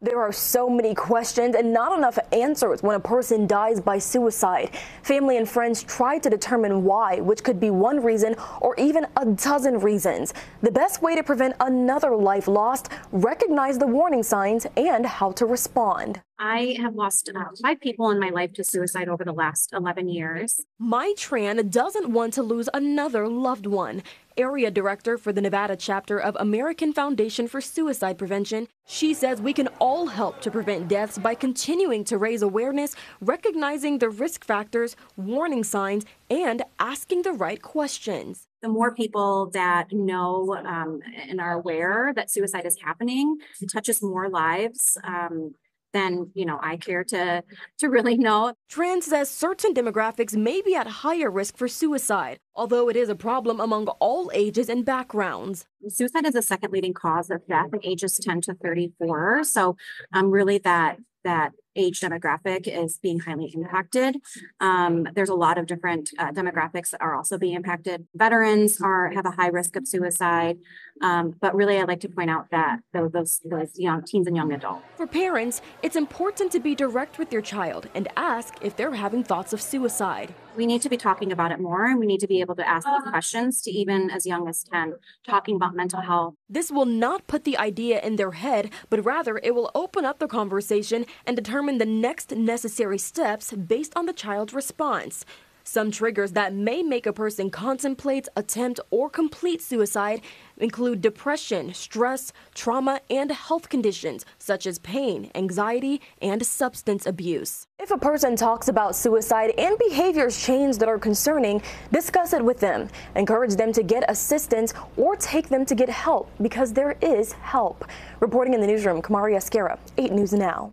There are so many questions and not enough answers when a person dies by suicide. Family and friends try to determine why, which could be one reason or even a dozen reasons. The best way to prevent another life lost, recognize the warning signs and how to respond. I have lost 5 people in my life to suicide over the last 11 years. Mai Tran doesn't want to lose another loved one. Area director for the Nevada chapter of American Foundation for Suicide Prevention, she says we can all help to prevent deaths by continuing to raise awareness, recognizing the risk factors, warning signs, and asking the right questions. The more people that know and are aware that suicide is happening, it touches more lives. Then, I care to really know. Tran says certain demographics may be at higher risk for suicide, although it is a problem among all ages and backgrounds. Suicide is the second leading cause of death in ages 10 to 34. So really that age demographic is being highly impacted. There's a lot of different demographics that are also being impacted. Veterans have a high risk of suicide, but really I'd like to point out that those young teens and young adults. For parents, it's important to be direct with your child and ask if they're having thoughts of suicide. We need to be talking about it more, and we need to be able to ask these questions to even as young as 10, talking about mental health. This will not put the idea in their head, but rather it will open up the conversation and determine the next necessary steps based on the child's response. Some triggers that may make a person contemplate, attempt, or complete suicide include depression, stress, trauma, and health conditions such as pain, anxiety, and substance abuse. If a person talks about suicide and behaviors change that are concerning, discuss it with them. Encourage them to get assistance or take them to get help because there is help. Reporting in the newsroom, Kamari Esquera, 8 News Now.